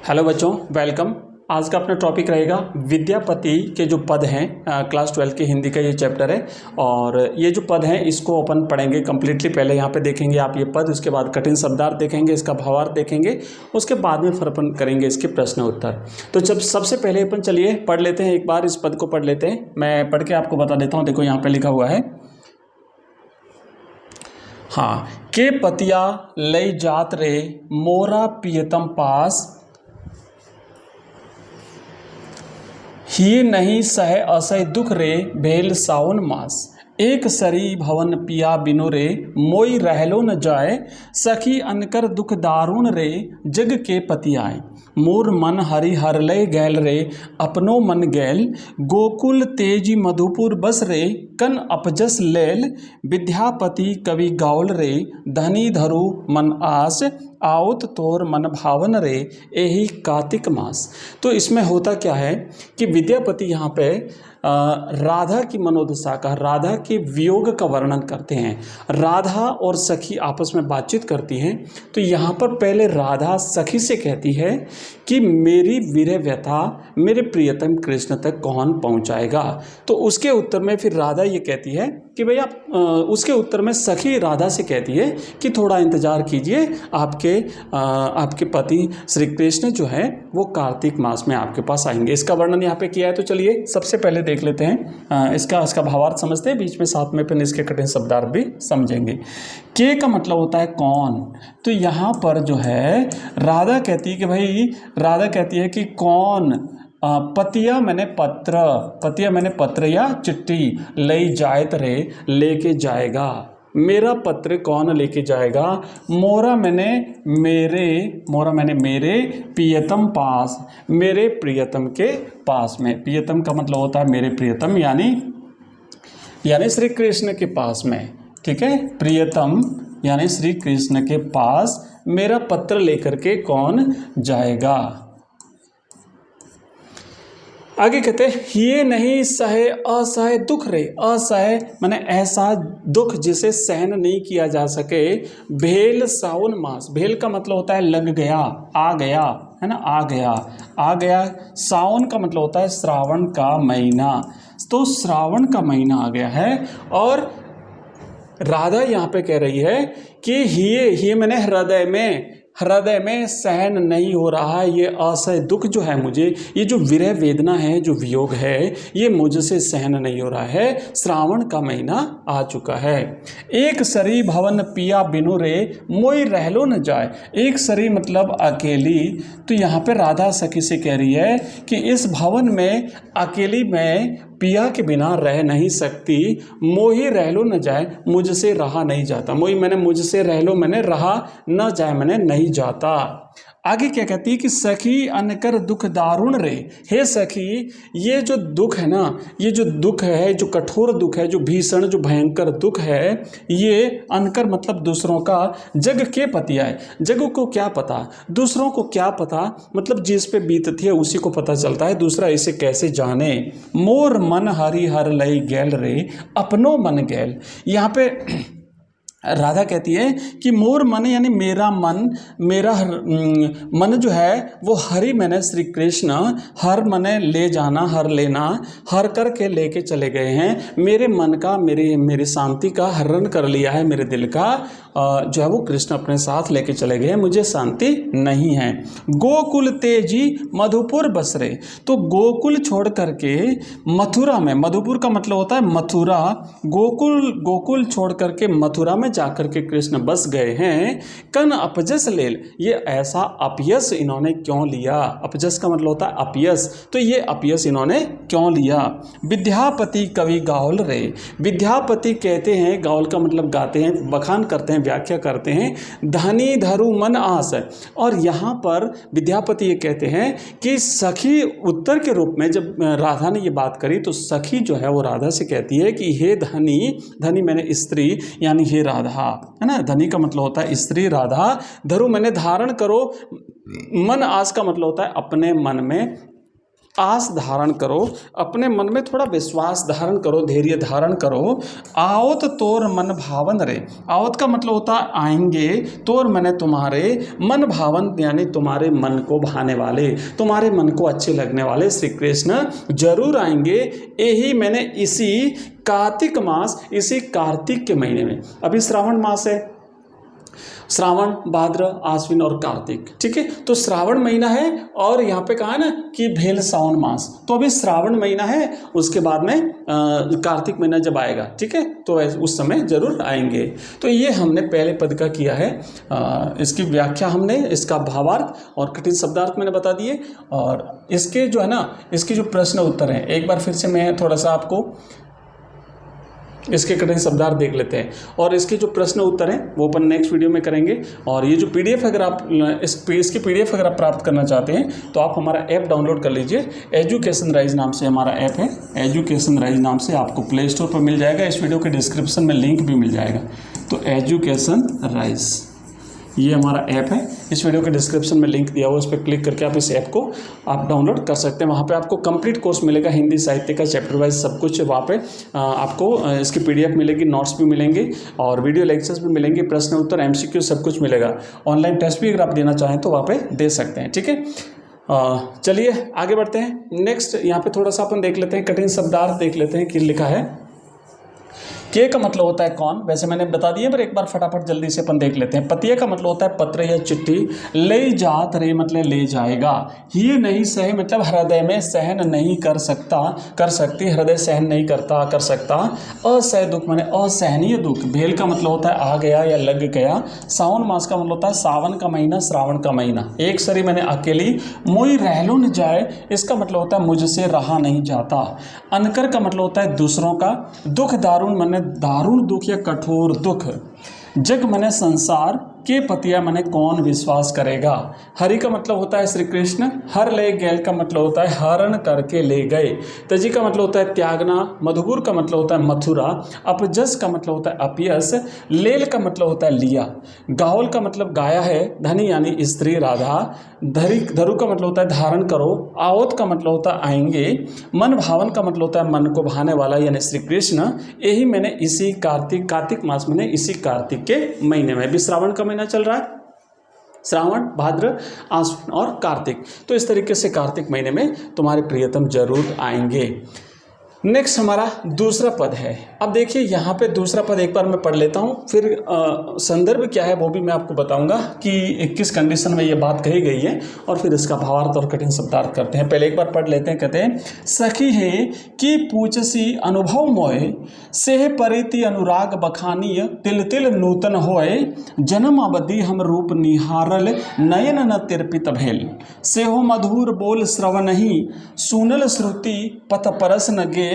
Hello बच्चों, welcome. आज का अपना टॉपिक रहेगा विद्यापति के जो पद हैं। क्लास 12 के हिंदी का ये चैप्टर है और ये जो पद हैं इसको अपन पढ़ेंगे कम्प्लीटली। पहले यहाँ पे देखेंगे आप ये पद, उसके बाद कठिन शब्दार्थ देखेंगे, इसका भावार्थ देखेंगे, उसके बाद में फिर अपन करेंगे इसके प्रश्न उत्तर। तो जब सबसे पहले अपन चलिए पढ़ लेते हैं, एक बार इस पद को पढ़ लेते हैं। मैं पढ़ के आपको बता देता हूँ। देखो यहाँ पर लिखा हुआ है, हाँ, के पतिया लई जात रे मोरा पियतम पास, ही नहीं सह असह दुख रे भेल सावन मास। एक सरी भवन पिया बिनु रे मोई रहलो न जाए, सखी अनकर दुख दारुण रे जग के पति आए। मोर मन हरि हर लय गैल रे अपनो मन गैल, गोकुल तेजी मधुपुर बस रे कन अपजस लेल। विद्यापति कवि गावल रे धनी धरु मन आस, आओत तोर मन भावन रे यही कार्तिक मास। तो इसमें होता क्या है कि विद्यापति यहाँ पे राधा की मनोदशा का, राधा के वियोग का वर्णन करते हैं। राधा और सखी आपस में बातचीत करती हैं। तो यहाँ पर पहले राधा सखी से कहती है कि मेरी विरह व्यथा मेरे प्रियतम कृष्ण तक कौन पहुँचाएगा। तो उसके उत्तर में फिर राधा ये कहती है कि भैया, उसके उत्तर में सखी राधा से कहती है कि थोड़ा इंतज़ार कीजिए, आपके पति श्री कृष्ण जो है वो कार्तिक मास में आपके पास आएंगे। इसका वर्णन यहाँ पे किया है। तो चलिए सबसे पहले देख लेते हैं, इसका भावार्थ समझते हैं, बीच में साथ में फिर इसके कठिन शब्दार्थ भी समझेंगे। के का मतलब होता है कौन। तो यहाँ पर जो है राधा कहती है कि भाई, राधा कहती है कि कौन पतिया मैंने पत्र या चिट्ठी लई जायत रे लेके जाएगा। मेरा पत्र कौन लेके जाएगा। मोरा मैंने मेरे प्रियतम पास, मेरे प्रियतम के पास में। प्रियतम का मतलब होता है मेरे प्रियतम, यानी श्री कृष्ण के पास में। ठीक है, प्रियतम यानी श्री कृष्ण के पास मेरा पत्र लेकर के कौन जाएगा। आगे कहते हैं, ये नहीं सहे असह दुख रे। असह माने ऐसा दुख जिसे सहन नहीं किया जा सके। भेल सावन मास, भेल का मतलब होता है लग गया, आ गया, है ना, आ गया। सावन का मतलब होता है श्रावण का महीना। तो श्रावण का महीना आ गया है और राधा यहाँ पे कह रही है कि ये मैंने हृदय में सहन नहीं हो रहा है। ये असह दुख जो है मुझे, ये जो विरह वेदना है, जो वियोग है, ये मुझसे सहन नहीं हो रहा है। श्रावण का महीना आ चुका है। एक सरी भवन पिया बिनु रे मोई रहलो न जाए। एक सरी मतलब अकेली। तो यहाँ पे राधा सखी से कह रही है कि इस भवन में अकेली मैं पिया के बिना रह नहीं सकती। मोही रहलो न जाए, मुझसे रहा नहीं जाता। मुझसे रहलो मैंने रहा न जाए, मैंने नहीं जाता। आगे क्या कहती है कि सखी अनकर दुख दारुण रे। हे सखी, ये जो दुख है ना, ये जो दुख है, जो कठोर दुख है, जो भीषण, जो भयंकर दुख है, ये अनकर मतलब दूसरों का, जग के पति आए। जग को क्या पता, दूसरों को क्या पता, मतलब जिस पे बीतती है उसी को पता चलता है, दूसरा इसे कैसे जाने। मोर मन हरि हर लई गैल रे अपनो मन गैल। यहाँ पे राधा कहती है कि मोर मन यानी मेरा मन जो है वो हरि मैंने श्री कृष्ण, हर मने ले जाना, हर लेना, हर करके लेके चले गए हैं। मेरे मन का, मेरी शांति का हरण कर लिया है। मेरे दिल का जो है वो कृष्ण अपने साथ लेके चले गए हैं, मुझे शांति नहीं है। गोकुल तेजी मधुपुर बसरे। तो गोकुल छोड़ करके मथुरा में, मधुपुर का मतलब होता है मथुरा, गोकुल छोड़ करके मथुरा में जाकर के कृष्ण बस गए हैं। कन अपजस लेल, ये ऐसा अपयस इन्होंने क्यों लिया। अपजस का मतलब होता है अपयस। तो ये अपयस इन्होंने क्यों लिया। विद्यापति कवि गावल रे। विद्यापति कहते हैं, गावल का मतलब गाते हैं, बखान करते हैं, व्याख्या करते हैं, धनी धरु मन आस। और यहाँ पर विद्यापति ये कहते हैं कि सखी उत्तर के रूप में जब राधा ने ये बात करी तो सखी जो है वो राधा से कहती है कि हे धनी मैंने स्त्री यानी हे राधा, है ना। धनी का मतलब होता है स्त्री, राधा। धरु मैंने धारण करो, मन आस का मतलब होता है अपने मन में आस धारण करो, अपने मन में थोड़ा विश्वास धारण करो, धैर्य धारण करो। आवत तोर मन भावन रे, आवत का मतलब होता है आएंगे, तोर मैंने तुम्हारे, मन भावन यानी तुम्हारे मन को भाने वाले, तुम्हारे मन को अच्छे लगने वाले श्री कृष्ण जरूर आएंगे। यही मैंने इसी कार्तिक मास, इसी कार्तिक के महीने में, अभी श्रावण मास है, श्रावण, भाद्र, आश्विन और कार्तिक, ठीक है। तो श्रावण महीना है और यहाँ पे कहा है ना कि भेल सावन मास, तो अभी श्रावण महीना है, उसके बाद में कार्तिक महीना जब आएगा, ठीक है, तो उस समय जरूर आएंगे। तो ये हमने पहले पद का किया है, इसकी व्याख्या हमने, इसका भावार्थ और कठिन शब्दार्थ मैंने बता दिए। और इसके जो है ना, इसके जो प्रश्न उत्तर हैं, एक बार फिर से मैं थोड़ा सा आपको इसके कठिन शब्दार्थ देख लेते हैं, और इसके जो प्रश्न उत्तर हैं वो अपन नेक्स्ट वीडियो में करेंगे। और ये जो पीडीएफ, अगर आप इसकी पीडीएफ अगर आप प्राप्त करना चाहते हैं तो आप हमारा ऐप डाउनलोड कर लीजिए। एजुकेशन राइज नाम से हमारा ऐप है, एजुकेशन राइज नाम से आपको प्ले स्टोर पर मिल जाएगा, इस वीडियो के डिस्क्रिप्शन में लिंक भी मिल जाएगा। तो एजुकेशन राइज ये हमारा ऐप है, इस वीडियो के डिस्क्रिप्शन में लिंक दिया हुआ, उस पर क्लिक करके आप इस ऐप को आप डाउनलोड कर सकते हैं। वहाँ पे आपको कंप्लीट कोर्स मिलेगा, हिंदी साहित्य का चैप्टर वाइज सब कुछ वहाँ पे आपको इसकी पीडीएफ मिलेगी, नोट्स भी मिलेंगे और वीडियो लेक्चर्स भी मिलेंगे, प्रश्न उत्तर, एमसीक्यू सब कुछ मिलेगा। ऑनलाइन टेस्ट भी अगर आप देना चाहें तो वहाँ पर दे सकते हैं, ठीक है। चलिए आगे बढ़ते हैं। नेक्स्ट यहाँ पे थोड़ा सा अपन देख लेते हैं, कठिन शब्दार्थ देख लेते हैं कि लिखा है। के का मतलब होता है कौन, वैसे मैंने बता दिया पर एक बार फटाफट जल्दी से अपन देख लेते हैं। पतिया का मतलब होता है पत्र या चिट्ठी। ले जात रे मतलब ले जाएगा। ही नहीं सहे मतलब हृदय में सहन नहीं कर सकता, कर सकती, हृदय सहन नहीं करता, कर सकता। असह दुख माने असहनीय दुख। भेल का मतलब होता है आ गया या लग गया। सावन मास का मतलब होता है सावन का महीना, श्रावण का महीना। एक सरी मैंने अकेली। मोई रहलो न जाए, इसका मतलब होता है मुझसे रहा नहीं जाता। अनकर का मतलब होता है दूसरों का। दुख दारुण माने दारुण दुख या कठोर दुख। जग मने संसार, के पतिया मने कौन विश्वास करेगा। हरि का मतलब होता है श्री कृष्ण। हर ले गैल का मतलब होता है हरण करके ले गए। तजी का मतलब होता है त्यागना। मधुपुर का मतलब होता है मथुरा। अपजस का मतलब होता है अपयस। लेल का मतलब होता है लिया। गावल का मतलब गाया है, धनी यानी स्त्री राधा। धरु का मतलब होता है धारण करो। आवत का मतलब होता है आएंगे। मन भावन का मतलब होता है मन को भाने वाला यानी श्री कृष्ण। यही मैंने इसी कार्तिक मास में, इसी कार्तिक के महीने में, भी श्रावण का महीना चल रहा है, श्रावण, भाद्र, आश्विन और कार्तिक। तो इस तरीके से कार्तिक महीने में तुम्हारे प्रियतम जरूर आएंगे। नेक्स्ट हमारा दूसरा पद है। अब देखिए यहाँ पे दूसरा पद एक बार मैं पढ़ लेता हूँ, फिर संदर्भ क्या है वो भी मैं आपको बताऊंगा कि किस कंडीशन में ये बात कही गई है, और फिर इसका भावार्थ और कठिन शब्दार्थ करते हैं। पहले एक बार पढ़ लेते हैं। कहते हैं सखी है कि पूछसी अनुभव मोय, सेह परिति अनुराग बखानीय, तिल तिल नूतन होय, जन्म अवधि हम रूप निहारल, नयन न तिरपित भेल, सेहो मधुर बोल श्रवणहि, सुनल श्रुति पथ परस न गेल,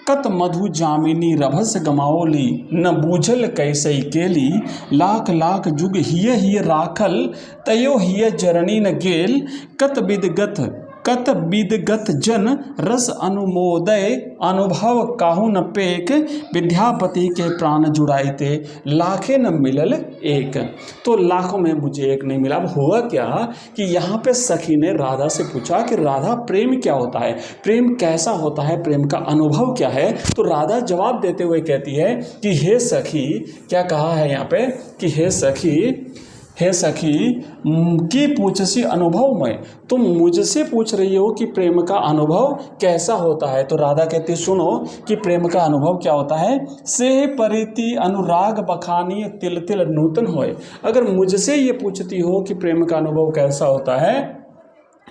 कत मधु जामिनी रभस गमाओली, न बूझल कैसई केली, लाख लाख जुग हिय हिय राखल, तयो हिय जरनी न गेल, कत विदगत जन रस अनुमोदय, अनुभव काहू न पेक, विद्यापति के प्राण जुड़ाइते, लाखे न मिलल एक। तो लाखों में मुझे एक नहीं मिला। अब हुआ क्या कि यहाँ पे सखी ने राधा से पूछा कि राधा प्रेम क्या होता है, प्रेम कैसा होता है, प्रेम का अनुभव क्या है। तो राधा जवाब देते हुए कहती है कि हे सखी, क्या कहा है यहाँ पे कि हे सखी की पूछसी अनुभव में, तुम मुझसे पूछ रही हो कि प्रेम का अनुभव कैसा होता है। तो राधा कहती सुनो कि प्रेम का अनुभव क्या होता है। से परिति अनुराग बखानी तिल तिल नूतन होए। अगर मुझसे ये पूछती हो कि प्रेम का अनुभव कैसा होता है,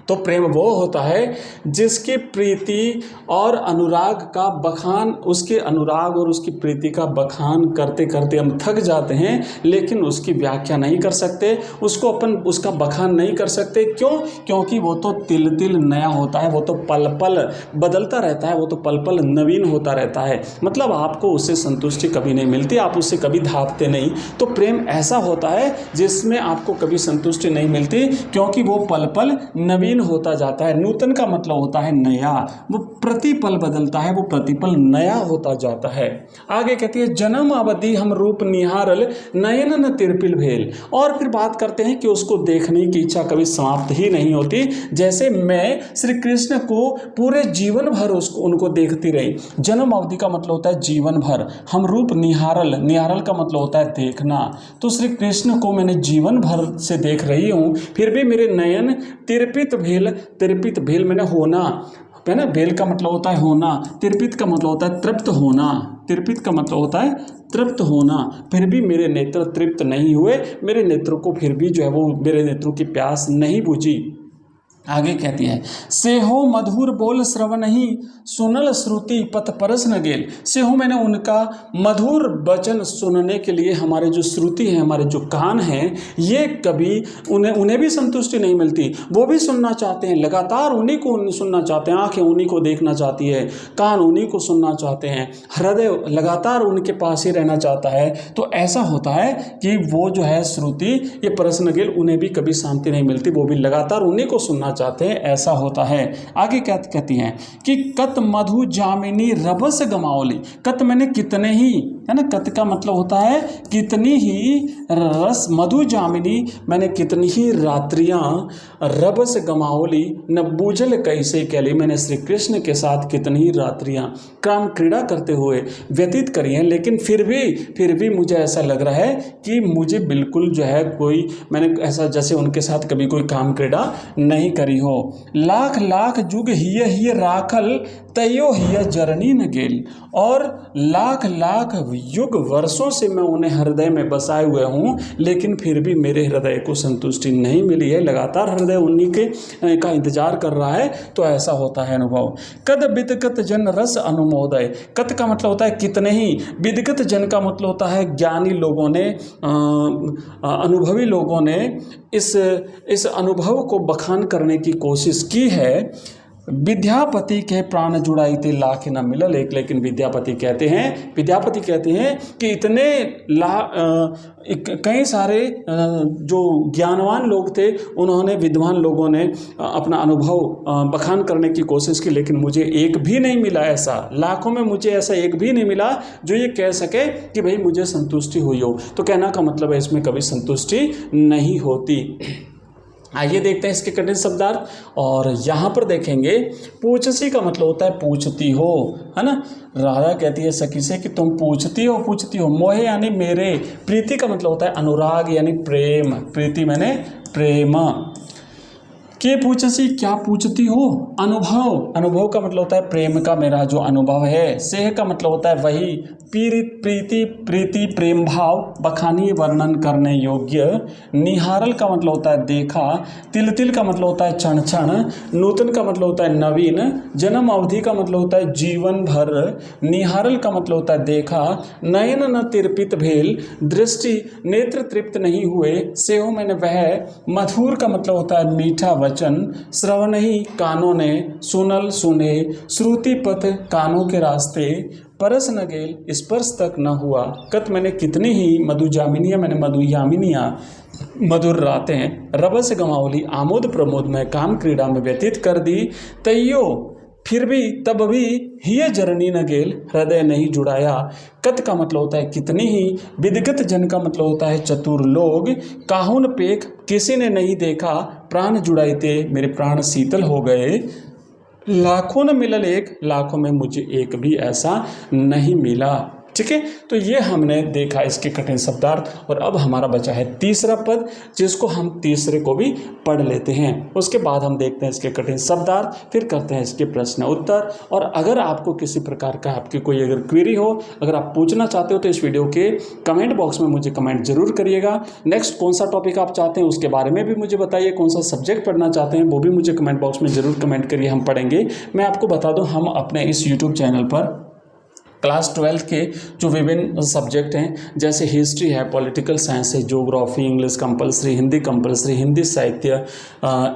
तो प्रेम वो होता है जिसकी प्रीति और अनुराग का बखान, उसके अनुराग और उसकी प्रीति का बखान करते करते हम थक जाते हैं, लेकिन उसकी व्याख्या नहीं कर सकते, उसका बखान नहीं कर सकते। क्यों? क्योंकि वो तो तिल तिल नया होता है, वो तो पल पल बदलता रहता है, वो तो पल पल नवीन होता रहता है। मतलब आपको उससे संतुष्टि कभी नहीं मिलती, आप उससे कभी धापते नहीं। तो प्रेम ऐसा होता है जिसमें आपको कभी संतुष्टि नहीं मिलती, क्योंकि वो पल पल नवीन नवीन होता जाता है। नूतन का मतलब होता है नया, वो प्रतिपल बदलता है, वो प्रतिपल नया होता जाता है। आगे कहती है जन्म अवधि हम रूप निहारल नयन न तिरपिल भेल। और फिर बात करते हैं कि उसको देखने की इच्छा कभी समाप्त ही नहीं होती। जैसे मैं श्री कृष्ण को पूरे जीवन भर उसको उनको देखती रही। जन्म अवधि का मतलब होता है जीवन भर, हम रूप निहारल, निहारल का मतलब होता है देखना। तो श्री कृष्ण को मैंने जीवन भर से देख रही हूँ, फिर भी मेरे नयन तिरपित भेल, तिरपित भेल मैंने होना है ना, भेल का मतलब होता है होना, तिरपित का मतलब होता है तृप्त होना, तिरपित का मतलब होता है तृप्त होना, फिर भी मेरे नेत्र तृप्त नहीं हुए, मेरे नेत्रों को फिर भी जो है वो मेरे नेत्रों की प्यास नहीं बुझी। आगे कहती है सेहो मधुर बोल श्रवण ही सुनल श्रुति पथ परस न गेल। सेहो मैंने उनका मधुर वचन सुनने के लिए, हमारे जो श्रुति है, हमारे जो कान हैं, ये कभी उन्हें भी संतुष्टि नहीं मिलती। वो भी सुनना चाहते हैं, लगातार उन्हीं को सुनना चाहते हैं, आंखें उन्हीं को देखना चाहती है, कान उन्हीं को सुनना चाहते हैं, हृदय लगातार उनके पास ही रहना चाहता है। तो ऐसा होता है कि वो जो है श्रुति, ये परस न गेल, उन्हें भी कभी शांति नहीं मिलती, वो भी लगातार उन्हीं को सुनना चाहते हैं, ऐसा होता है। आगे क्या कहती हैं कि कत मधु जामिनी रबस गमावली। कत मैंने कितने ही, है ना, कत का मतलब होता है कितनी ही, रस मधु जामिनी मैंने कितनी ही रात्रियां, रबस गमावली न बूझल कैसे कैली, मैंने श्री कृष्ण के साथ कितनी ही रात्रियां काम क्रीड़ा करते हुए व्यतीत करी हैं, लेकिन फिर भी मुझे ऐसा लग रहा है कि मुझे बिल्कुल जो है कोई, मैंने ऐसा जैसे उनके साथ कभी कोई काम क्रीड़ा नहीं करी हो। लाख लाख जुग हिय राखल तयो हिय जरनी न गेल। और लाख लाख युग वर्षों से मैं उन्हें हृदय में बसाए हुए हूँ, लेकिन फिर भी मेरे हृदय को संतुष्टि नहीं मिली है, लगातार हृदय उन्हीं के का इंतजार कर रहा है। तो ऐसा होता है अनुभव। कद विदगत जन रस अनुमोदय। कत का मतलब होता है कितने ही, विदगत जन का मतलब होता है ज्ञानी लोगों ने, अनुभवी लोगों ने इस अनुभव को बखान करने की कोशिश की है। विद्यापति के प्राण जुड़ाई थे लाख न मिलल एक। लेकिन विद्यापति कहते हैं कि इतने कई सारे जो ज्ञानवान लोग थे, उन्होंने, विद्वान लोगों ने अपना अनुभव बखान करने की कोशिश की, लेकिन मुझे एक भी नहीं मिला ऐसा, लाखों में मुझे ऐसा एक भी नहीं मिला जो ये कह सके कि भाई मुझे संतुष्टि हुई हो। तो कहना का मतलब है इसमें कभी संतुष्टि नहीं होती। आइए देखते हैं इसके कठिन शब्दार्थ। और यहाँ पर देखेंगे पूछसी का मतलब होता है पूछती हो, है ना। राधा कहती है सखी से कि तुम पूछती हो। मोहे यानी मेरे, प्रीति का मतलब होता है अनुराग यानी प्रेम, प्रीति मैंने प्रेम। के पूछसी क्या पूछती हो, अनुभव का मतलब होता है प्रेम का मेरा जो अनुभव है। सेह का मतलब होता है वही, प्रीति प्रेम भाव, बखानी वर्णन करने योग्य। निहारल का मतलब होता है देखा। तिल का मतलब होता है क्षण क्षण। नूतन का मतलब होता है नवीन। जन्म अवधि का मतलब होता है जीवन भर। निहारल का मतलब होता है देखा। नयन न तिरपित भेल, दृष्टि नेत्र तृप्त नहीं हुए। सेहो मैंने वह। मधुर का मतलब होता है मीठा वचन। श्रवण ही कानों ने, सुनल सुने। श्रुति पथ कानों के रास्ते। परस न गेल स्पर्श तक न हुआ। कत मैंने कितनी ही, मधुजामिनिया मैंने मधुयामिनिया, मधुर रातें। रबस गमावली आमोद प्रमोद में काम क्रीड़ा में व्यतीत कर दी। तैयो फिर भी तब भी हिय जरनी न गेल, हृदय नहीं जुड़ाया। कत का मतलब होता है कितनी ही। विदगत जन का मतलब होता है चतुर लोग। काहुन पेख किसी ने नहीं देखा। प्राण जुड़ाई थे मेरे प्राण शीतल हो गए। लाखों न मिलल एक, लाखों में मुझे एक भी ऐसा नहीं मिला। ठीक है, तो ये हमने देखा इसके कठिन शब्दार्थ। और अब हमारा बचा है तीसरा पद, जिसको हम तीसरे को भी पढ़ लेते हैं। उसके बाद हम देखते हैं इसके कठिन शब्दार्थ, फिर करते हैं इसके प्रश्न उत्तर। और अगर आपको किसी प्रकार का, आपकी कोई अगर क्वेरी हो, अगर आप पूछना चाहते हो, तो इस वीडियो के कमेंट बॉक्स में मुझे कमेंट जरूर करिएगा। नेक्स्ट कौन सा टॉपिक आप चाहते हैं उसके बारे में भी मुझे बताइए, कौन सा सब्जेक्ट पढ़ना चाहते हैं वो भी मुझे कमेंट बॉक्स में जरूर कमेंट करिए, हम पढ़ेंगे। मैं आपको बता दूँ, हम अपने इस यूट्यूब चैनल पर क्लास 12 के जो विभिन्न सब्जेक्ट हैं, जैसे हिस्ट्री है, पॉलिटिकल साइंस है, ज्योग्राफी, इंग्लिश कंपलसरी, हिंदी साहित्य,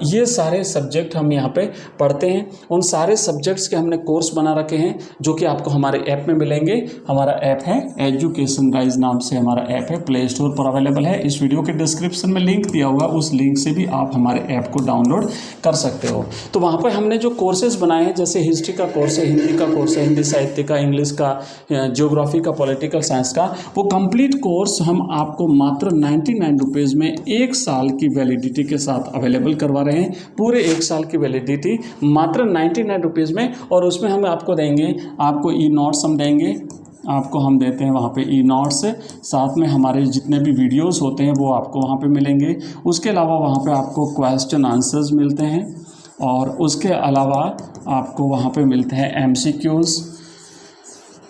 ये सारे सब्जेक्ट हम यहाँ पे पढ़ते हैं। उन सारे सब्जेक्ट्स के हमने कोर्स बना रखे हैं जो कि आपको हमारे ऐप में मिलेंगे। हमारा ऐप है एजुकेशन राइज नाम से हमारा ऐप है, प्ले स्टोर पर अवेलेबल है। इस वीडियो के डिस्क्रिप्शन में लिंक दिया हुआ, उस लिंक से भी आप हमारे ऐप को डाउनलोड कर सकते हो। तो वहाँ पर हमने जो कोर्सेज बनाए हैं, जैसे हिस्ट्री का कोर्स है, हिंदी का कोर्स है, हिंदी साहित्य का, इंग्लिश का, ज्योग्राफी का, पॉलिटिकल साइंस का, वो कंप्लीट कोर्स हम आपको मात्र 99 रुपीज़ में 1 साल की वैलिडिटी के साथ अवेलेबल करवा रहे हैं। पूरे 1 साल की वैलिडिटी मात्र 99 रुपीज़ में, और उसमें हम आपको देंगे, आपको ई नोट्स हम देंगे, आपको हम देते हैं वहाँ पे ई नोट्स, साथ में हमारे जितने भी वीडियोस होते हैं वो आपको वहाँ पे मिलेंगे। उसके अलावा वहाँ पे आपको क्वेश्चन आंसर्स मिलते हैं, और उसके अलावा आपको वहाँ पे मिलते हैं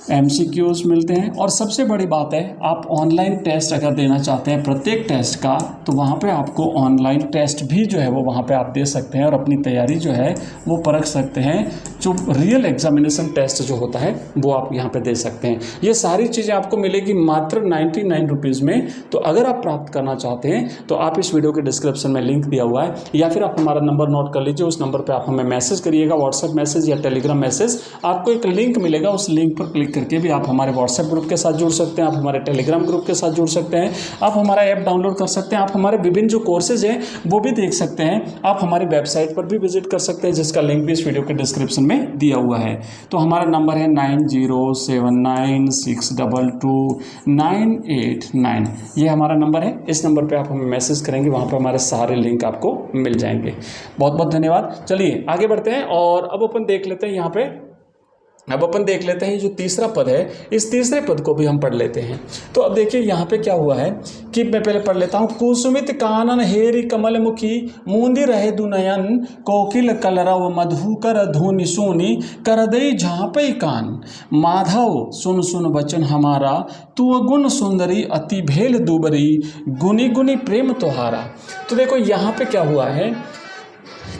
एमसीक्यूज़ मिलते हैं। और सबसे बड़ी बात है, आप ऑनलाइन टेस्ट अगर देना चाहते हैं प्रत्येक टेस्ट का, तो वहाँ पे आपको ऑनलाइन टेस्ट भी जो है वो वहाँ पे आप दे सकते हैं और अपनी तैयारी जो है वो परख सकते हैं। जो रियल एग्जामिनेशन टेस्ट जो होता है वो आप यहाँ पे दे सकते हैं। ये सारी चीज़ें आपको मिलेगी मात्र 99 रुपीज़ में। तो अगर आप प्राप्त करना चाहते हैं तो आप इस वीडियो के डिस्क्रिप्शन में लिंक दिया हुआ है, या फिर आप हमारा नंबर नोट कर लीजिए, उस नंबर पर आप हमें मैसेज करिएगा, व्हाट्सएप मैसेज या टेलीग्राम मैसेज। आपको एक लिंक मिलेगा, उस लिंक पर क्लिक करके भी आप हमारे व्हाट्सएप ग्रुप के साथ जुड़ सकते हैं, आप हमारे टेलीग्राम ग्रुप के साथ जुड़ सकते हैं, आप हमारा ऐप डाउनलोड कर सकते हैं, आप हमारे विभिन्न जो कोर्सेज हैं वो भी देख सकते हैं, आप हमारी वेबसाइट पर भी विजिट कर सकते हैं, जिसका लिंक भी इस वीडियो के डिस्क्रिप्शन में दिया हुआ है। तो हमारा नंबर है 9079622989, ये हमारा नंबर है। इस नंबर पर आप हमें मैसेज करेंगे, वहाँ पर हमारे सारे लिंक आपको मिल जाएंगे। बहुत बहुत धन्यवाद। चलिए आगे बढ़ते हैं, और अब अपन देख लेते हैं यहाँ पे, अब अपन देख लेते हैं जो तीसरा पद है, इस तीसरे पद को भी हम पढ़ लेते हैं। तो अब देखिए यहाँ पे क्या हुआ है कि मैं पहले पढ़ लेता हूँ। कुसुमित कानन हेरि कमल मुखी, मूंदी रहे दुनयन, कोकिल कलरव मधुकर धुनि सुनी, करदई झाँपई कान, माधव सुन सुन वचन हमारा, तू गुण सुंदरी अति भेल दुबरी, गुनी गुनी प्रेम तुहारा। तो देखो यहाँ पे क्या हुआ है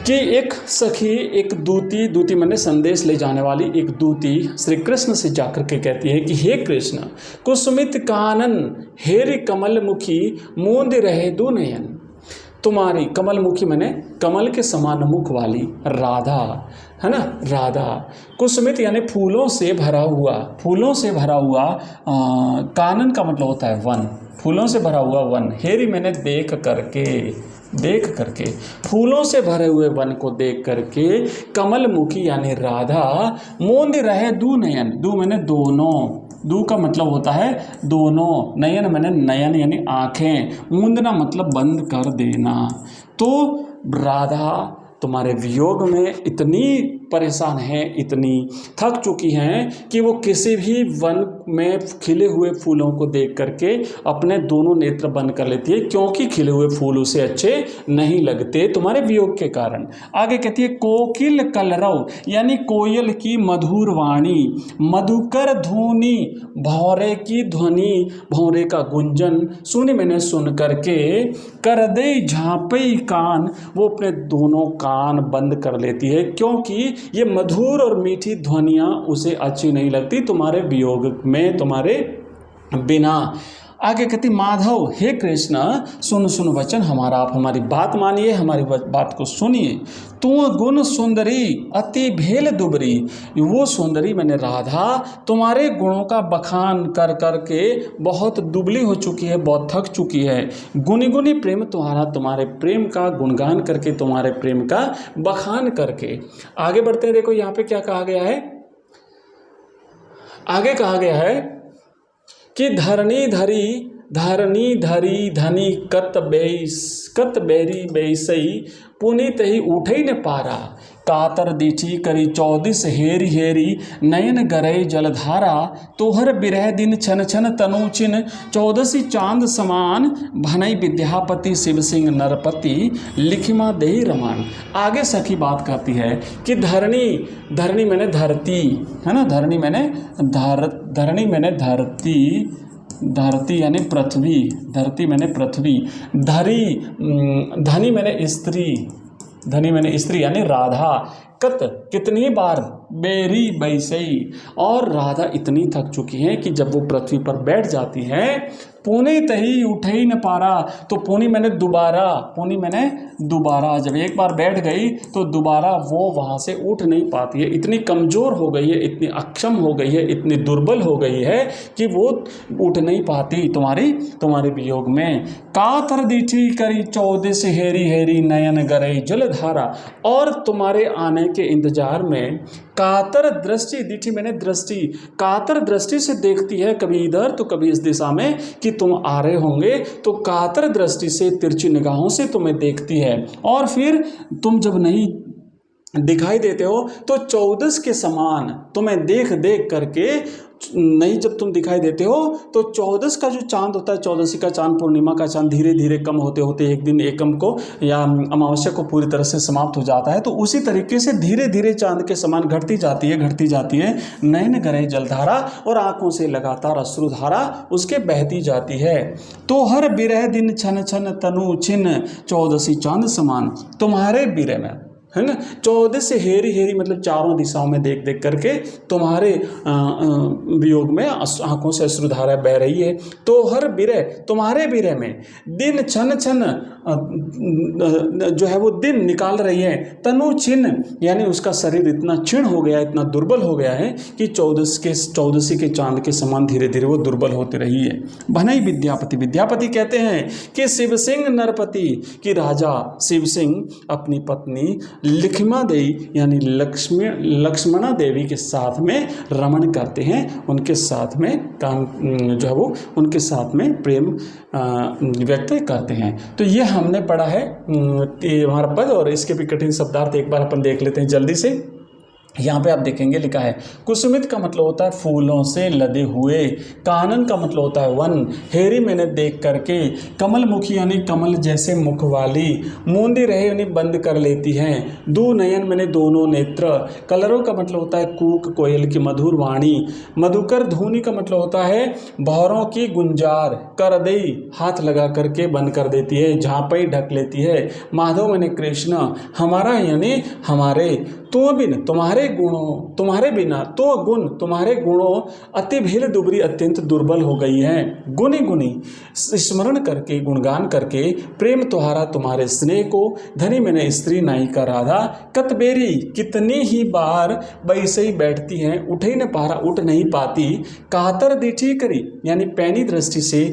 कि एक सखी, एक दूती मैंने संदेश ले जाने वाली एक दूती श्री कृष्ण से जाकर के कहती है कि हे कृष्ण, कुसुमित कानन हेरि कमल मुखी, मूंद रहे दो नयन। तुम्हारी कमल मुखी मैंने कमल के समान मुख वाली राधा, है ना, राधा, कुसुमित यानी फूलों से भरा हुआ, कानन का मतलब होता है वन, फूलों से भरा हुआ वन, हेरि मैंने देख करके, फूलों से भरे हुए वन को देख करके, कमल मुखी यानी राधा, मूंद रहे दू नयन, दू मैंने दोनों, दू का मतलब होता है दोनों, नयन मैंने नयन यानी आँखें, मूंदना मतलब बंद कर देना। तो राधा तुम्हारे वियोग में इतनी परेशान हैं, इतनी थक चुकी हैं कि वो किसी भी वन में खिले हुए फूलों को देख करके अपने दोनों नेत्र बंद कर लेती है, क्योंकि खिले हुए फूल उसे अच्छे नहीं लगते तुम्हारे वियोग के कारण। आगे कहती है कोकिल कलरव यानी कोयल की मधुर वाणी, मधुकर धुनी भौरे की ध्वनि, भौरे का गुंजन सुनी मैंने सुन करके, करदई झाँपई कान, वो अपने दोनों कान बंद कर लेती है, क्योंकि ये मधुर और मीठी ध्वनियाँ उसे अच्छी नहीं लगती तुम्हारे वियोग में, तुम्हारे बिना। आगे कहती माधव हे कृष्ण सुन सुन वचन हमारा, आप हमारी बात मानिए, हमारी बात को सुनिए। तू गुण सुंदरी अति भेल दुबरी, वो सुंदरी मैंने राधा तुम्हारे गुणों का बखान कर करके बहुत दुबली हो चुकी है, बहुत थक चुकी है। गुनी गुनी प्रेम तुम्हारा, तुम्हारे प्रेम का गुणगान करके, तुम्हारे प्रेम का बखान करके। आगे बढ़ते हैं, देखो यहाँ पे क्या कहा गया है, आगे कहा गया है कि धरनी धरी धनी कत बेरी बेसई, पुनीत ही उठे न पारा, कातर दीठी करी 14 हेरी नयन गरई जलधारा, तोहर बिरह दिन छन छन तनुचिन, 14 चांद समान, भनई विद्यापति शिव सिंह नरपति, लिखिमा देही रमान। आगे सखी बात कहती है कि धरनी मैंने धरती, है ना, धरनी मैंने धरती यानी पृथ्वी, धरती मैंने पृथ्वी, धनी मैंने स्त्री यानी राधा, कत कितनी बार, बेरी बैसई, और राधा इतनी थक चुकी हैं कि जब वो पृथ्वी पर बैठ जाती है, पुनि तही उठे ही न पारा, तो पुनि मैंने दोबारा जब एक बार बैठ गई तो दोबारा वो वहाँ से उठ नहीं पाती है। इतनी कमज़ोर हो गई है, इतनी अक्षम हो गई है, इतनी दुर्बल हो गई है कि वो उठ नहीं पाती तुम्हारे वियोग में। कातर दीठी करी 14 से हेरी हेरी नयन गरई जलधारा, और तुम्हारे आने के इंतजार में कातर दृष्टि, दीठी मैंने दृष्टि, कातर दृष्टि से देखती है, कभी इधर तो कभी इस दिशा में कि तुम आ रहे होंगे, तो कातर दृष्टि से तिरछी निगाहों से तुम्हें देखती है। और फिर तुम जब नहीं दिखाई देते हो तो 14 के समान तुम्हें देख करके नहीं, जब तुम दिखाई देते हो तो 14 का जो चांद होता है, 14 का चांद, पूर्णिमा का चांद धीरे धीरे कम होते होते एक दिन एकम को या अमावस्या को पूरी तरह से समाप्त हो जाता है। तो उसी तरीके से धीरे धीरे चांद के समान घटती जाती है नयन गरे जलधारा, और आंखों से लगातार अश्रुधारा उसके बहती जाती है। तो हर बिरह दिन छन छन तनु छिन 14 चांद समान, तुम्हारे बिरह में, है ना, 14 से हेरी हेरी मतलब चारों दिशाओं में देख करके तुम्हारे वियोग में आंखों से अश्रुधारा बह रही है। तो हर बिरह, तुम्हारे बिरह में दिन छन छन जो है वो दिन निकाल रही है, तनु छिन्न यानी उसका शरीर इतना क्षीण हो गया, इतना दुर्बल हो गया है कि 14 के चांद के समान धीरे धीरे वो दुर्बल होती रही है। भनई विद्यापति कहते हैं कि शिव सिंह नरपति, की राजा शिव सिंह अपनी पत्नी लिखिमा देवी यानी लक्ष्मणा देवी के साथ में रमण करते हैं, उनके साथ में काम जो है वो उनके साथ में प्रेम व्यक्त करते हैं। तो ये हमने पढ़ा है ये हमारा पद, और इसके भी कठिन शब्दार्थ एक बार अपन देख लेते हैं जल्दी से। यहाँ पे आप देखेंगे लिखा है कुसुमित का मतलब होता है फूलों से लदे हुए, कानन का मतलब होता है वन, हेरी मैंने देख करके, कमल मुखी यानी कमल जैसे मुख वाली, मूंदी रहे यानी बंद कर लेती हैं, दो नयन मैंने दोनों नेत्र, कलरों का मतलब होता है कूक कोयल की मधुर वाणी, मधुकर धुनी का मतलब होता है भौरों की गुंजार, कर दई हाथ लगा करके बंद कर देती है, झांपई ढक लेती है, माधव मैंने कृष्ण, हमारा यानी हमारे, तो बिन तुम्हारे गुणों, तुम्हारे बिना तो गुण तुम्हारे गुणों अति भील दुबरी अत्यंत दुर्बल हो गई हैं, गुनी गुनी स्मरण करके गुणगान करके प्रेम तुम्हारा तुम्हारे स्नेह को, धनी मैंने स्त्री नायिका राधा, कतबेरी कितनी ही बार बैसे ही बैठती हैं, उठे न पारा उठ नहीं पाती, कातर दीठी करी यानी पैनी दृष्टि से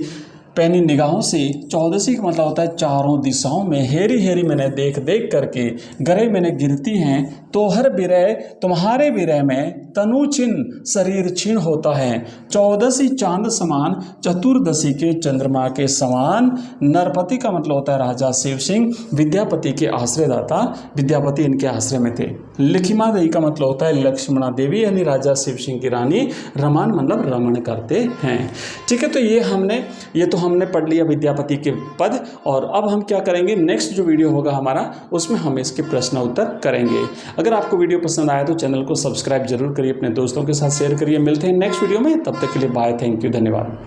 पैनी निगाहों से, 14 का मतलब होता है चारों दिशाओं में, हेरी हेरी मैंने देख करके, गरे मैंने गिरती हैं, तो हर बिरह तुम्हारे बिरह में तनु छिन्न शरीर क्षीण होता है, 14 चांद समान, चतुर्दशी के चंद्रमा के समान, नरपति का मतलब होता है राजा शिव सिंह, विद्यापति के आश्रयदाता, विद्यापति इनके आश्रय में थे, लिखिमा देवी का मतलब होता है लक्ष्मणा देवी यानी राजा शिव सिंह की रानी, रमान मतलब रमण करते हैं। ठीक है, तो ये तो हमने पढ़ लिया विद्यापति के पद, और अब हम क्या करेंगे, नेक्स्ट जो वीडियो होगा हमारा उसमें हम इसके प्रश्न उत्तर करेंगे। अगर आपको वीडियो पसंद आया तो चैनल को सब्सक्राइब जरूर करिए, अपने दोस्तों के साथ शेयर करिए। मिलते हैं नेक्स्ट वीडियो में, तब तक के लिए बाय, थैंक यू, धन्यवाद।